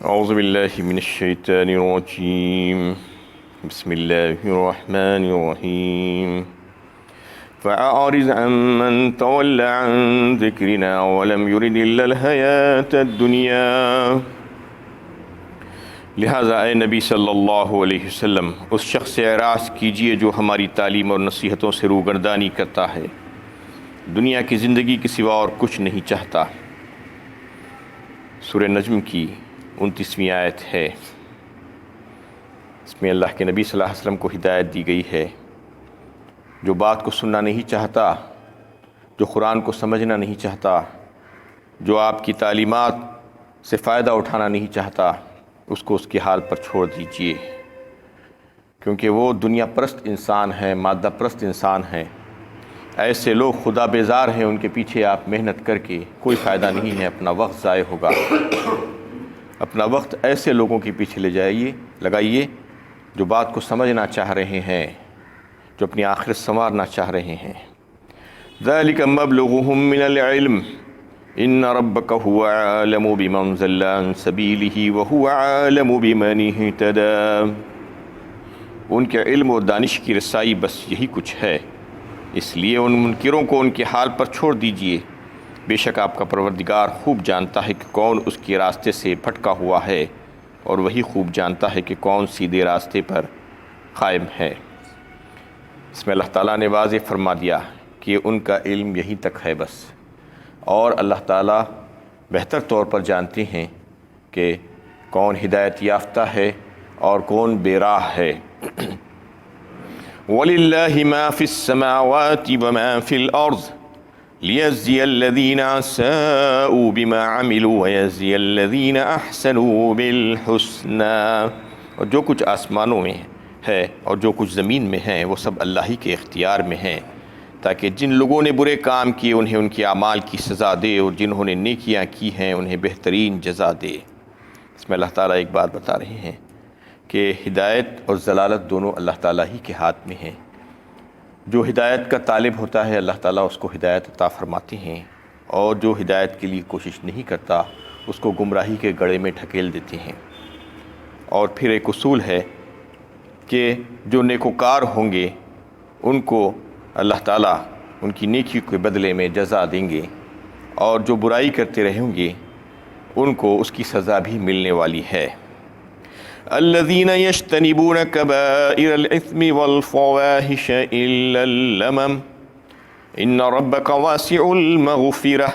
أعوذ بالله من الشيطان الرجيم بسم الله الرحمن الرحيم فأعرض عمن تولى عن ذكرنا ولم يرد إلا الحياة الدنيا۔ لہٰذا اے نبی صلی اللہ علیہ وسلم اس شخص سے اعراض کیجئے جو ہماری تعلیم اور نصیحتوں سے روگردانی کرتا ہے، دنیا کی زندگی کے سوا اور کچھ نہیں چاہتا۔ سورہ نجم کی 29ویں آیت ہے۔ اس میں اللہ کے نبی صلی اللہ علیہ وسلم کو ہدایت دی گئی ہے، جو بات کو سننا نہیں چاہتا، جو قرآن کو سمجھنا نہیں چاہتا، جو آپ کی تعلیمات سے فائدہ اٹھانا نہیں چاہتا، اس کو اس کے حال پر چھوڑ دیجئے، کیونکہ وہ دنیا پرست انسان ہے، مادہ پرست انسان ہے۔ ایسے لوگ خدا بیزار ہیں، ان کے پیچھے آپ محنت کر کے کوئی فائدہ نہیں ہے، اپنا وقت ضائع ہوگا۔ اپنا وقت ایسے لوگوں کے پیچھے لگائیے جو بات کو سمجھنا چاہ رہے ہیں، جو اپنی آخرت سنوارنا چاہ رہے ہیں۔ ذَلِكَ مَبْلُغُهُم مِّنَ الْعِلْمِ إِنَّ رَبَّكَ هُوَ أَعْلَمُ بِمَنْ ضَلَّ عَنْ سَبِيلِهِ وَهُوَ أَعْلَمُ بِمَنِ اهْتَدَىٰ۔ ان کے علم و دانش کی رسائی بس یہی کچھ ہے، اس لیے ان منکروں کو ان کے حال پر چھوڑ دیجئے۔ بے شک آپ کا پروردگار خوب جانتا ہے کہ کون اس کے راستے سے بھٹکا ہوا ہے، اور وہی خوب جانتا ہے کہ کون سیدھے راستے پر قائم ہے۔ اس میں اللہ تعالیٰ نے واضح فرما دیا کہ ان کا علم یہیں تک ہے بس، اور اللہ تعالیٰ بہتر طور پر جانتے ہیں کہ کون ہدایت یافتہ ہے اور کون بے راہ ہے۔ وَلِلَّهِ مَا فِي السَّمَاوَاتِ وَمَا فِي الْأَرْضِ لِيَجْزِيَ الَّذِينَ أَسَاءُوا بِمَا عَمِلُوا وَيَجْزِيَ الَّذِينَ أَحْسَنُوا بِالْحُسْنَىٰ۔ اور جو کچھ آسمانوں میں ہے اور جو کچھ زمین میں ہیں وہ سب اللہ ہی کے اختیار میں ہیں، تاکہ جن لوگوں نے برے کام کیے انہیں ان کے اعمال کی سزا دے، اور جنہوں نے نیکیاں کی ہیں انہیں بہترین جزا دے۔ اس میں اللہ تعالیٰ ایک بات بتا رہے ہیں کہ ہدایت اور ضلالت دونوں اللہ تعالیٰ ہی کے ہاتھ میں ہیں۔ جو ہدایت کا طالب ہوتا ہے اللہ تعالیٰ اس کو ہدایت عطا فرماتے ہیں، اور جو ہدایت کے لیے کوشش نہیں کرتا اس کو گمراہی کے گڑھے میں ڈھکیل دیتے ہیں۔ اور پھر ایک اصول ہے کہ جو نیکوکار ہوں گے ان کو اللہ تعالیٰ ان کی نیکی کے بدلے میں جزا دیں گے، اور جو برائی کرتے رہیں گے ان کو اس کی سزا بھی ملنے والی ہے۔ الذين يجتنبون كبائر الإثم والفواحش إلا اللمم إن ربك واسع المغفرة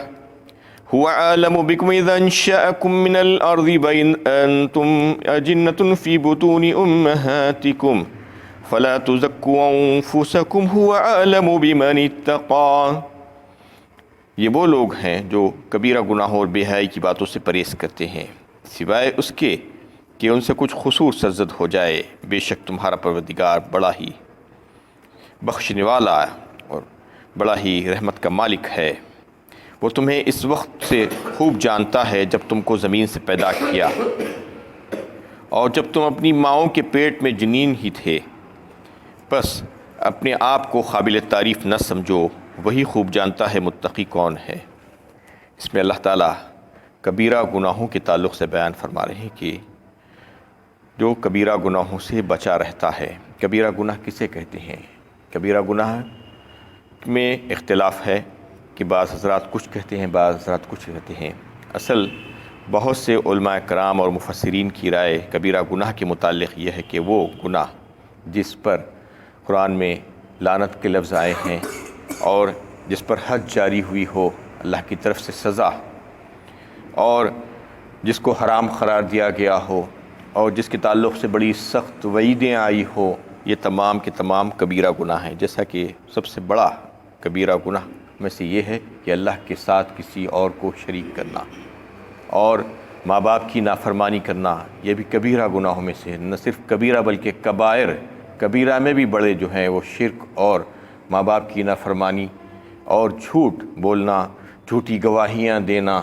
هو أعلم بكم إذا انشأكم من الأرض بين أنتم أجنة في بطون أمهاتكم فلا تزكوا أنفسكم هو أعلم بمن اتقى۔ یہ وہ لوگ ہیں جو کبیرہ گناہوں اور بے حیائی کی باتوں سے پرہیز کرتے ہیں، سوائے اس کے کہ ان سے کچھ قصور سرزد ہو جائے۔ بے شک تمہارا پروردگار بڑا ہی بخشنے والا اور بڑا ہی رحمت کا مالک ہے۔ وہ تمہیں اس وقت سے خوب جانتا ہے جب تم کو زمین سے پیدا کیا، اور جب تم اپنی ماؤں کے پیٹ میں جنین ہی تھے۔ بس اپنے آپ کو قابل تعریف نہ سمجھو، وہی خوب جانتا ہے متقی کون ہے۔ اس میں اللہ تعالیٰ کبیرہ گناہوں کے تعلق سے بیان فرما رہے ہیں کہ جو کبیرہ گناہوں سے بچا رہتا ہے۔ کبیرہ گناہ کسے کہتے ہیں؟ کبیرہ گناہ میں اختلاف ہے کہ بعض حضرات کچھ کہتے ہیں، بعض حضرات کچھ کہتے ہیں۔ اصل بہت سے علماء کرام اور مفسرین کی رائے کبیرہ گناہ کے متعلق یہ ہے کہ وہ گناہ جس پر قرآن میں لعنت کے لفظ آئے ہیں اور جس پر حد جاری ہوئی ہو اللہ کی طرف سے سزا، اور جس کو حرام قرار دیا گیا ہو، اور جس کے تعلق سے بڑی سخت وعیدیں آئی ہو، یہ تمام کے تمام کبیرہ گناہ ہیں۔ جیسا کہ سب سے بڑا کبیرہ گناہ میں سے یہ ہے کہ اللہ کے ساتھ کسی اور کو شریک کرنا، اور ماں باپ کی نافرمانی کرنا، یہ بھی کبیرہ گناہوں میں سے ہے۔ نہ صرف کبیرہ بلکہ کبائر، کبیرہ میں بھی بڑے جو ہیں وہ شرک اور ماں باپ کی نافرمانی اور جھوٹ بولنا، جھوٹی گواہیاں دینا،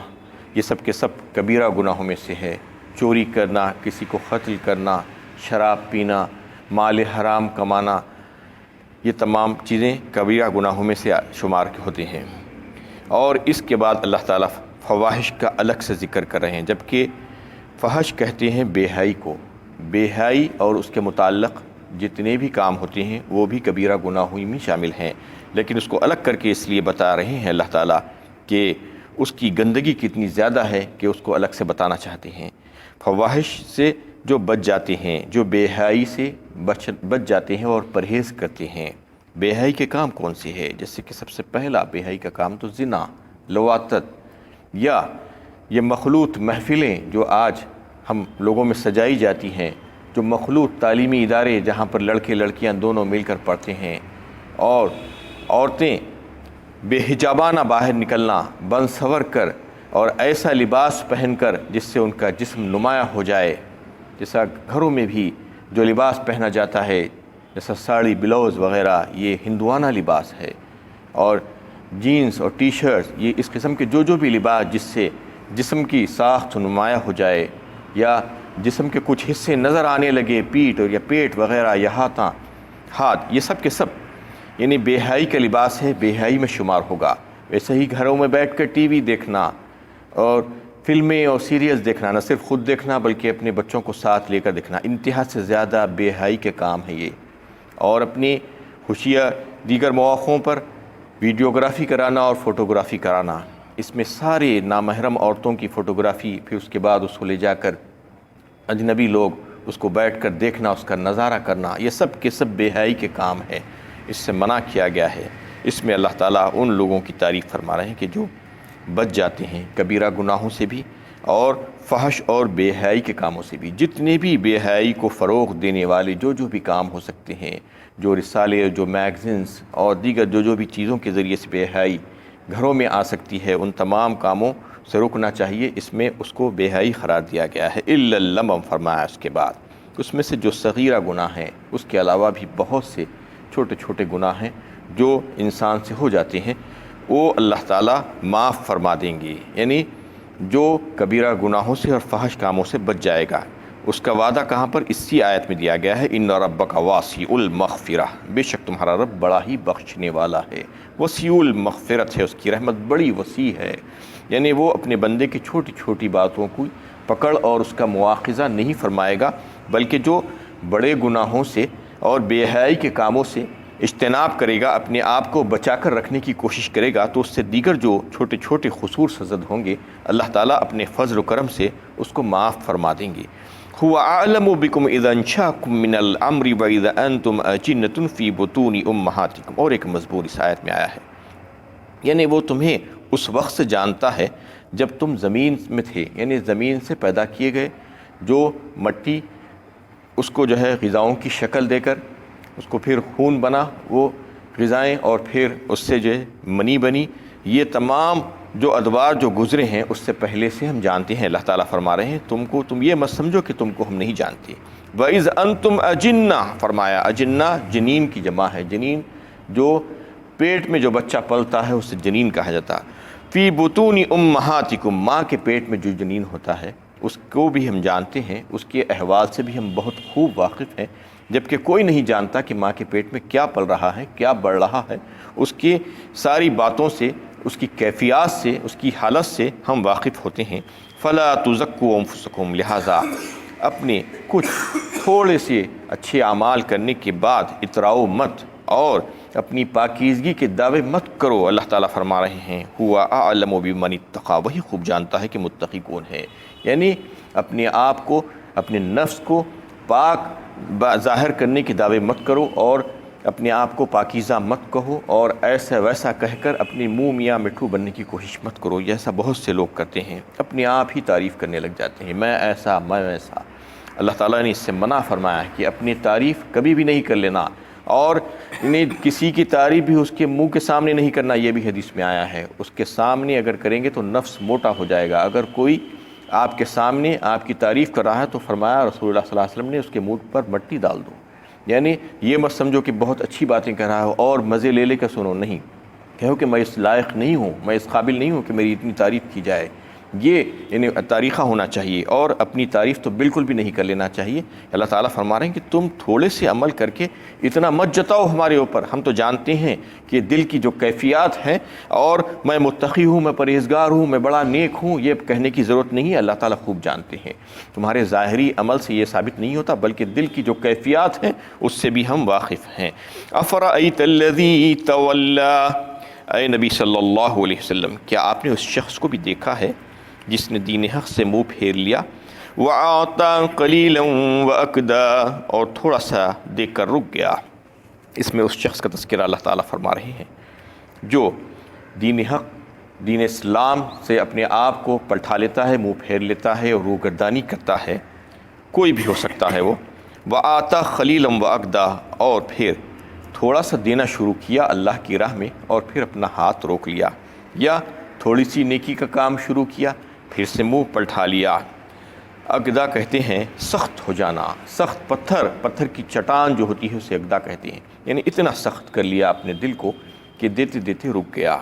یہ سب کے سب کبیرہ گناہوں میں سے ہے۔ چوری کرنا، کسی کو قتل کرنا، شراب پینا، مال حرام کمانا، یہ تمام چیزیں کبیرہ گناہوں میں سے شمار ہوتے ہیں۔ اور اس کے بعد اللہ تعالیٰ فواحش کا الگ سے ذکر کر رہے ہیں، جبکہ فحش کہتے ہیں بے حیائی کو. بے حیائی اور اس کے متعلق جتنے بھی کام ہوتے ہیں وہ بھی کبیرہ گناہوں میں شامل ہیں، لیکن اس کو الگ کر کے اس لیے بتا رہے ہیں اللہ تعالیٰ کہ اس کی گندگی کتنی زیادہ ہے کہ اس کو الگ سے بتانا چاہتے ہیں. فواحش سے جو بچ جاتے ہیں، جو بے حیائی سے بچ جاتے ہیں اور پرہیز کرتے ہیں. بے حیائی کے کام کون سے ہے؟ جیسے کہ سب سے پہلا بے حیائی کا کام تو زنا، لواطت، یا یہ مخلوط محفلیں جو آج ہم لوگوں میں سجائی جاتی ہیں، جو مخلوط تعلیمی ادارے جہاں پر لڑکے لڑکیاں دونوں مل کر پڑھتے ہیں، اور عورتیں بے حجابانہ باہر نکلنا، بن سنور کر اور ایسا لباس پہن کر جس سے ان کا جسم نمایاں ہو جائے. جیسا گھروں میں بھی جو لباس پہنا جاتا ہے جیسا ساڑی بلاؤز وغیرہ، یہ ہندوانہ لباس ہے. اور جینز اور ٹی شرٹس، یہ اس قسم کے جو بھی لباس جس سے جسم کی ساخت نمایاں ہو جائے یا جسم کے کچھ حصے نظر آنے لگے، پیٹھ اور یا پیٹ وغیرہ یا ہاتھ، یہ سب کے سب یعنی بے حیائی کا لباس ہے، بے حیائی میں شمار ہوگا. ویسے ہی گھروں میں بیٹھ کر ٹی وی دیکھنا اور فلمیں اور سیریلز دیکھنا، نہ صرف خود دیکھنا بلکہ اپنے بچوں کو ساتھ لے کر دیکھنا، انتہا سے زیادہ بے حیائی کے کام ہے یہ. اور اپنی خوشیاں دیگر مواقعوں پر ویڈیوگرافی کرانا اور فوٹوگرافی کرانا، اس میں سارے نامحرم عورتوں کی فوٹوگرافی، پھر اس کے بعد اس کو لے جا کر اجنبی لوگ اس کو بیٹھ کر دیکھنا، اس کا نظارہ کرنا، یہ سب کے سب بے حیائی کے کام ہے. اس سے منع کیا گیا ہے. اس میں اللہ تعالیٰ ان لوگوں کی تعریف فرما رہے ہیں کہ جو بچ جاتے ہیں کبیرہ گناہوں سے بھی اور فحش اور بے حیائی کے کاموں سے بھی. جتنے بھی بے حیائی کو فروغ دینے والے جو بھی کام ہو سکتے ہیں، جو رسالے، جو میگزینس اور دیگر جو بھی چیزوں کے ذریعے سے بے حیائی گھروں میں آ سکتی ہے، ان تمام کاموں سے رکنا چاہیے. اس میں اس کو بے حیائی قرار دیا گیا ہے. الا اللمم فرمایا اس کے بعد. اس میں سے جو صغیرہ گناہ ہیں، اس کے علاوہ بھی بہت سے چھوٹے چھوٹے گناہ ہیں جو انسان سے ہو جاتے ہیں، وہ اللہ تعالیٰ معاف فرما دیں گے. یعنی جو کبیرہ گناہوں سے اور فحش کاموں سے بچ جائے گا، اس کا وعدہ کہاں پر؟ اسی آیت میں دیا گیا ہے، ان ربک واسع المغفرہ، بے شک تمہارا رب بڑا ہی بخشنے والا ہے. وسیع المغفرت ہے، اس کی رحمت بڑی وسیع ہے. یعنی وہ اپنے بندے کی چھوٹی چھوٹی باتوں کو پکڑ اور اس کا مواخذہ نہیں فرمائے گا، بلکہ جو بڑے گناہوں سے اور بے حیائی کے کاموں سے اجتناب کرے گا، اپنے آپ کو بچا کر رکھنے کی کوشش کرے گا، تو اس سے دیگر جو چھوٹے چھوٹے قصور سرزد ہوں گے، اللہ تعالیٰ اپنے فضل و کرم سے اس کو معاف فرما دیں گے. هو اعلم بكم اذا انشاكم من الامر واذا انتم اجنة في بطون امهاتكم. اور ایک مضمون اس آیت میں آیا ہے، یعنی وہ تمہیں اس وقت سے جانتا ہے جب تم زمین میں تھے، یعنی زمین سے پیدا کیے گئے، جو مٹی اس کو جو ہے غذاؤں کی شکل دے کر اس کو پھر خون بنا، وہ غذائیں، اور پھر اس سے جو ہے منی بنی. یہ تمام جو ادوار جو گزرے ہیں اس سے پہلے سے ہم جانتے ہیں. اللہ تعالیٰ فرما رہے ہیں تم یہ مت سمجھو کہ تم کو ہم نہیں جانتے. وَإِذْ أَنْتُمْ أَجِنَّةٌ فرمایا، اجنہ جنین کی جمع ہے. جنین جو پیٹ میں جو بچہ پلتا ہے اسے جنین کہا جاتا. فی بطون امہاتکم، ماں کے پیٹ میں جو جنین ہوتا ہے اس کو بھی ہم جانتے ہیں، اس کے احوال سے بھی ہم بہت خوب واقف ہیں، جبکہ کوئی نہیں جانتا کہ ماں کے پیٹ میں کیا پل رہا ہے، کیا بڑھ رہا ہے. اس کی ساری باتوں سے، اس کی کیفیات سے، اس کی حالت سے ہم واقف ہوتے ہیں. فلا تزکوا انفسکم، لہٰذا اپنے کچھ تھوڑے سے اچھے اعمال کرنے کے بعد اتراؤ مت اور اپنی پاکیزگی کے دعوے مت کرو. اللہ تعالیٰ فرما رہے ہیں ہوا اعلم بمن اتقی، وہی خوب جانتا ہے کہ متقی کون ہے. یعنی اپنے آپ کو، اپنے نفس کو پاک ظاہر کرنے کے دعوے مت کرو اور اپنے آپ کو پاکیزہ مت کہو، اور ایسا ویسا کہہ کر اپنی منہ میاں مٹھو بننے کی کوشش مت کرو. ایسا بہت سے لوگ کرتے ہیں، اپنے آپ ہی تعریف کرنے لگ جاتے ہیں، میں ایسا میں ویسا. اللہ تعالیٰ نے اس سے منع فرمایا ہے کہ اپنی تعریف کبھی بھی نہیں کر لینا، اور کسی کی تعریف بھی اس کے منہ کے سامنے نہیں کرنا. یہ بھی حدیث میں آیا ہے، اس کے سامنے اگر کریں گے تو نفس موٹا ہو جائے گا. اگر کوئی آپ کے سامنے آپ کی تعریف کر رہا ہے تو فرمایا رسول اللہ صلی اللہ علیہ وسلم نے، اس کے منہ پر مٹی ڈال دو. یعنی یہ مت سمجھو کہ بہت اچھی باتیں کہہ رہا ہو اور مزے لے کر سنو، نہیں کہو کہ میں اس لائق نہیں ہوں، میں اس قابل نہیں ہوں کہ میری اتنی تعریف کی جائے. یہ انہیں تاریخہ ہونا چاہیے، اور اپنی تعریف تو بالکل بھی نہیں کر لینا چاہیے۔ اللہ تعالیٰ فرما رہے ہیں کہ تم تھوڑے سے عمل کر کے اتنا مت جتاؤ ہمارے اوپر، ہم تو جانتے ہیں کہ دل کی جو کیفیات ہیں، اور میں متقی ہوں، میں پرہیزگار ہوں، میں بڑا نیک ہوں، یہ کہنے کی ضرورت نہیں ہے، اللہ تعالیٰ خوب جانتے ہیں۔ تمہارے ظاہری عمل سے یہ ثابت نہیں ہوتا، بلکہ دل کی جو کیفیات ہیں اس سے بھی ہم واقف ہیں۔ افرأیت الذی تولی، اے نبی صلی اللہ علیہ وسلم، کیا آپ نے اس شخص کو بھی دیکھا ہے جس نے دین حق سے منہ پھیر لیا؟ وَأَعْطَىٰ قَلِيلًا وَأَكْدَىٰ، اور تھوڑا سا دیکھ کر رک گیا۔ اس میں اس شخص کا تذکرہ اللہ تعالیٰ فرما رہے ہیں جو دین حق، دین اسلام سے اپنے آپ کو پلٹا لیتا ہے، منہ پھیر لیتا ہے اور روگردانی کرتا ہے، کوئی بھی ہو سکتا ہے وہ۔ وَآتَىٰ قَلِيلًا وَأَكْدَىٰ، اور پھر تھوڑا سا دینا شروع کیا اللہ کی راہ میں اور پھر اپنا ہاتھ روک لیا، یا تھوڑی سی نیکی کا کام شروع کیا پھر سے منہ پلٹا لیا۔ اگدا کہتے ہیں سخت ہو جانا، سخت پتھر کی چٹان جو ہوتی ہے اسے اگدا کہتے ہیں، یعنی اتنا سخت کر لیا اپنے دل کو کہ دیتے دیتے رک گیا۔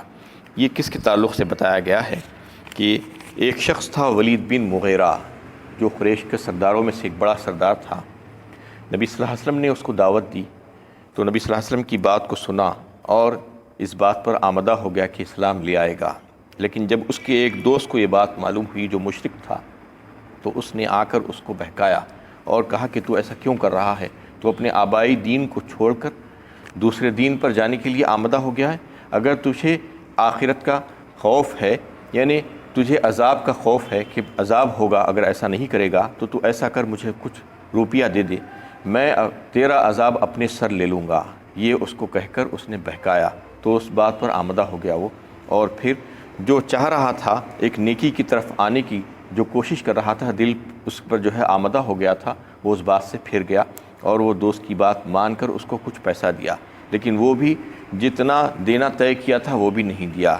یہ کس کے تعلق سے بتایا گیا ہے کہ ایک شخص تھا ولید بن مغیرہ، جو قریش کے سرداروں میں سے ایک بڑا سردار تھا۔ نبی صلی اللہ علیہ وسلم نے اس کو دعوت دی تو نبی صلی اللہ علیہ وسلم کی بات کو سنا اور اس بات پر آمدہ ہو گیا کہ اسلام لے آئے گا۔ لیکن جب اس کے ایک دوست کو یہ بات معلوم ہوئی جو مشرک تھا، تو اس نے آ کر اس کو بہکایا اور کہا کہ تو ایسا کیوں کر رہا ہے؟ تو اپنے آبائی دین کو چھوڑ کر دوسرے دین پر جانے کے لیے آمدہ ہو گیا ہے۔ اگر تجھے آخرت کا خوف ہے، یعنی تجھے عذاب کا خوف ہے کہ عذاب ہوگا اگر ایسا نہیں کرے گا، تو تو ایسا کر، مجھے کچھ روپیہ دے دے، میں تیرا عذاب اپنے سر لے لوں گا۔ یہ اس کو کہہ کر اس نے بہکایا، تو اس بات پر آمدہ ہو گیا وہ، اور پھر جو چاہ رہا تھا ایک نیکی کی طرف آنے کی جو کوشش کر رہا تھا، دل اس پر جو ہے آمدہ ہو گیا تھا، وہ اس بات سے پھر گیا اور وہ دوست کی بات مان کر اس کو کچھ پیسہ دیا، لیکن وہ بھی جتنا دینا طے کیا تھا وہ بھی نہیں دیا،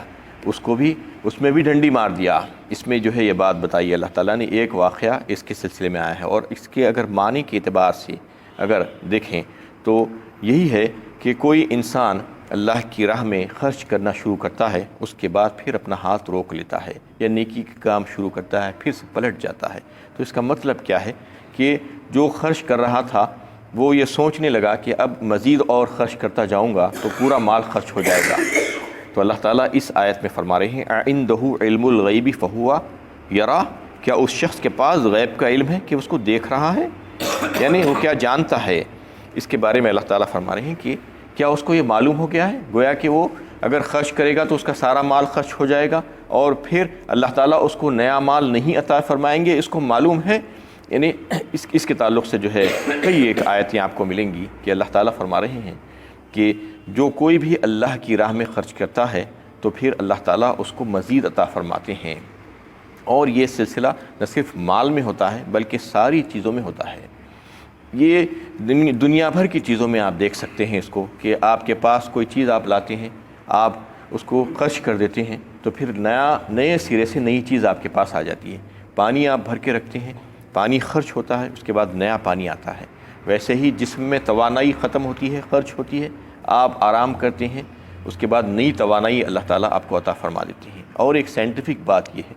اس میں بھی ڈنڈی مار دیا۔ اس میں جو ہے یہ بات بتائی اللہ تعالیٰ نے، ایک واقعہ اس کے سلسلے میں آیا ہے، اور اس کے اگر معنی کے اعتبار سے اگر دیکھیں تو یہی ہے کہ کوئی انسان اللہ کی راہ میں خرچ کرنا شروع کرتا ہے، اس کے بعد پھر اپنا ہاتھ روک لیتا ہے، یا نیکی کا کام شروع کرتا ہے پھر سے پلٹ جاتا ہے، تو اس کا مطلب کیا ہے کہ جو خرچ کر رہا تھا وہ یہ سوچنے لگا کہ اب مزید اور خرچ کرتا جاؤں گا تو پورا مال خرچ ہو جائے گا۔ تو اللہ تعالیٰ اس آیت میں فرما رہے ہیں اَعِندَهُ عِلْمُ الْغَيْبِ فَهُوَ يَرَىٰ، کیا اس شخص کے پاس غیب کا علم ہے کہ اس کو دیکھ رہا ہے، یعنی وہ کیا جانتا ہے؟ اس کے بارے میں اللہ تعالیٰ فرما رہے ہیں کہ کیا اس کو یہ معلوم ہو گیا ہے، گویا کہ وہ اگر خرچ کرے گا تو اس کا سارا مال خرچ ہو جائے گا، اور پھر اللہ تعالیٰ اس کو نیا مال نہیں عطا فرمائیں گے، اس کو معلوم ہے۔ یعنی اس کے تعلق سے جو ہے کئی ایک آیتیں آپ کو ملیں گی کہ اللہ تعالیٰ فرما رہے ہیں کہ جو کوئی بھی اللہ کی راہ میں خرچ کرتا ہے تو پھر اللہ تعالیٰ اس کو مزید عطا فرماتے ہیں، اور یہ سلسلہ نہ صرف مال میں ہوتا ہے بلکہ ساری چیزوں میں ہوتا ہے۔ یہ دنیا بھر کی چیزوں میں آپ دیکھ سکتے ہیں اس کو، کہ آپ کے پاس کوئی چیز آپ لاتے ہیں، آپ اس کو خرچ کر دیتے ہیں تو پھر نئے سرے سے نئی چیز آپ کے پاس آ جاتی ہے۔ پانی آپ بھر کے رکھتے ہیں، پانی خرچ ہوتا ہے، اس کے بعد نیا پانی آتا ہے۔ ویسے ہی جسم میں توانائی ختم ہوتی ہے، خرچ ہوتی ہے، آپ آرام کرتے ہیں، اس کے بعد نئی توانائی اللہ تعالیٰ آپ کو عطا فرما دیتی ہے۔ اور ایک سائنٹیفک بات یہ ہے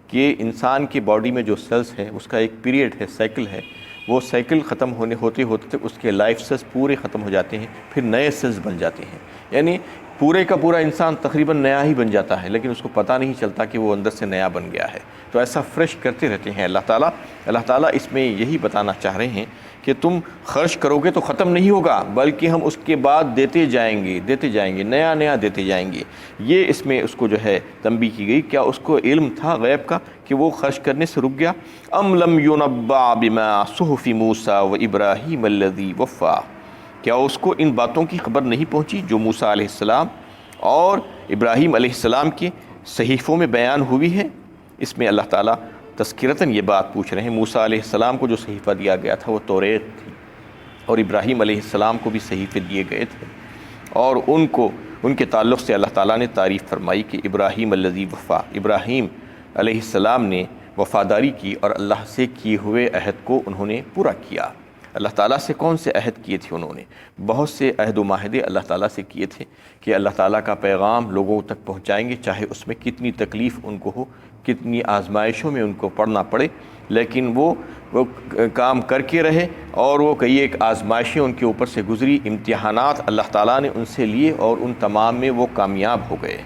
کہ انسان کی باڈی میں جو سیلز ہیں اس کا ایک پیریڈ ہے، سائیکل ہے، وہ سائیکل ختم ہوتے اس کے لائف سیلز پورے ختم ہو جاتے ہیں، پھر نئے سیلز بن جاتے ہیں، یعنی پورے کا پورا انسان تقریباً نیا ہی بن جاتا ہے، لیکن اس کو پتہ نہیں چلتا کہ وہ اندر سے نیا بن گیا ہے۔ تو ایسا فریش کرتے رہتے ہیں اللہ تعالیٰ اس میں یہی بتانا چاہ رہے ہیں کہ تم خرچ کرو گے تو ختم نہیں ہوگا، بلکہ ہم اس کے بعد دیتے جائیں گے، نیا دیتے جائیں گے۔ یہ اس میں اس کو جو ہے تنبیہ کی گئی، کیا اس کو علم تھا غیب کا کہ وہ خرچ کرنے سے رک گیا؟ ام لم ينبع بما صحف موسیٰ و ابراہیم الذی وفا، کیا اس کو ان باتوں کی خبر نہیں پہنچی جو موسیٰ علیہ السلام اور ابراہیم علیہ السلام کے صحیفوں میں بیان ہوئی ہے؟ اس میں اللہ تعالیٰ تذکرتاً یہ بات پوچھ رہے ہیں، موسیٰ علیہ السلام کو جو صحیفہ دیا گیا تھا وہ توریت تھی، اور ابراہیم علیہ السلام کو بھی صحیفے دیے گئے تھے، اور ان کے تعلق سے اللہ تعالیٰ نے تعریف فرمائی کہ ابراہیم الذی وفا، ابراہیم علیہ السلام نے وفاداری کی اور اللہ سے کیے ہوئے عہد کو انہوں نے پورا کیا۔ اللہ تعالیٰ سے کون سے عہد کیے تھے انہوں نے؟ بہت سے عہد و معاہدے اللہ تعالیٰ سے کیے تھے کہ اللہ تعالیٰ کا پیغام لوگوں تک پہنچائیں گے، چاہے اس میں کتنی تکلیف ان کو ہو، کتنی آزمائشوں میں ان کو پڑھنا پڑے، لیکن وہ کام کر کے رہے، اور وہ کئی ایک آزمائشیں ان کے اوپر سے گزری، امتحانات اللہ تعالیٰ نے ان سے لیے، اور ان تمام میں وہ کامیاب ہو گئے۔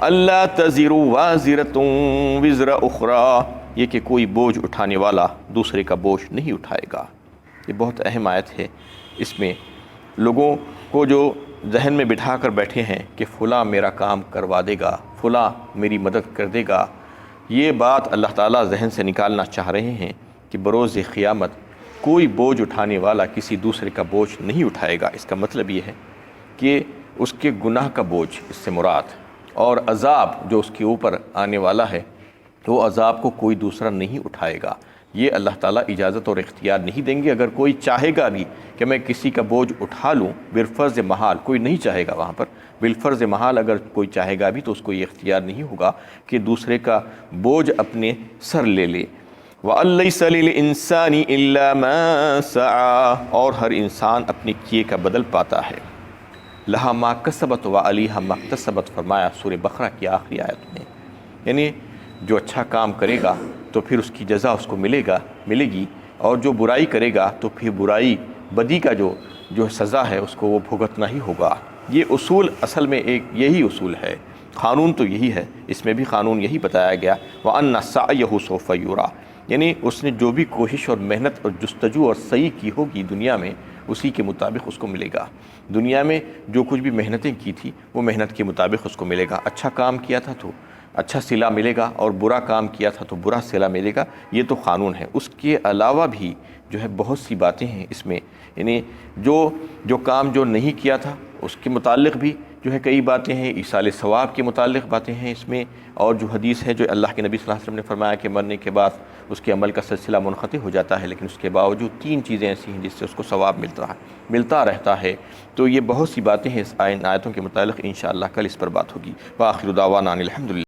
اللہ تزر وازرۃ وزر اخری، یہ کہ کوئی بوجھ اٹھانے والا دوسرے کا بوجھ نہیں اٹھائے گا۔ یہ بہت اہم آیت ہے۔ اس میں لوگوں کو جو ذہن میں بٹھا کر بیٹھے ہیں کہ فلاں میرا کام کروا دے گا، فلاں میری مدد کر دے گا، یہ بات اللہ تعالیٰ ذہن سے نکالنا چاہ رہے ہیں کہ بروز قیامت کوئی بوجھ اٹھانے والا کسی دوسرے کا بوجھ نہیں اٹھائے گا۔ اس کا مطلب یہ ہے کہ اس کے گناہ کا بوجھ اس سے مراد، اور عذاب جو اس کے اوپر آنے والا ہے وہ عذاب کو کوئی دوسرا نہیں اٹھائے گا۔ یہ اللہ تعالیٰ اجازت اور اختیار نہیں دیں گے۔ اگر کوئی چاہے گا بھی کہ میں کسی کا بوجھ اٹھا لوں بالفرض محال، کوئی نہیں چاہے گا وہاں پر، بالفرض محال اگر کوئی چاہے گا بھی تو اس کو یہ اختیار نہیں ہوگا کہ دوسرے کا بوجھ اپنے سر لے لے۔ وَأَن لَيْسَ لِلْإِنسَانِ إِلَّا مَا سَعَىٰ، اور ہر انسان اپنے کیے کا بدل پاتا ہے۔ لہا ما کسبت وعلیہا ما اکتسبت، فرمایا سورہ بقرہ کی آخری آیت میں، یعنی جو اچھا کام کرے گا تو پھر اس کی جزا اس کو ملے گی، اور جو برائی کرے گا تو پھر برائی بدی کا جو سزا ہے اس کو وہ بھگتنا ہی ہوگا۔ یہ اصول اصل میں ایک یہی اصول ہے، قانون تو یہی ہے، اس میں بھی قانون یہی بتایا گیا، وَأَنَّ سَعْيَهُ سَوْفَ يُرَىٰ، یعنی اس نے جو بھی کوشش اور محنت اور جستجو اور سعی کی ہوگی دنیا میں، اسی کے مطابق اس کو ملے گا۔ دنیا میں جو کچھ بھی محنتیں کی تھی وہ محنت کے مطابق اس کو ملے گا۔ اچھا کام کیا تھا تو اچھا صلہ ملے گا، اور برا کام کیا تھا تو برا صلہ ملے گا۔ یہ تو قانون ہے۔ اس کے علاوہ بھی جو ہے بہت سی باتیں ہیں اس میں، یعنی جو کام جو نہیں کیا تھا اس کے متعلق بھی جو ہے کئی باتیں ہیں، ایصال ثواب کے متعلق باتیں ہیں اس میں، اور جو حدیث ہے جو اللہ کے نبی صلی اللہ علیہ وسلم نے فرمایا کہ مرنے کے بعد اس کے عمل کا سلسلہ منقطع ہو جاتا ہے، لیکن اس کے باوجود 3 چیزیں ایسی ہیں جس سے اس کو ثواب ملتا رہتا ہے۔ تو یہ بہت سی باتیں ہیں اس آیتوں کے متعلق، انشاءاللہ کل اس پر بات ہوگی۔ وآخر دعوانا ان الحمدللہ۔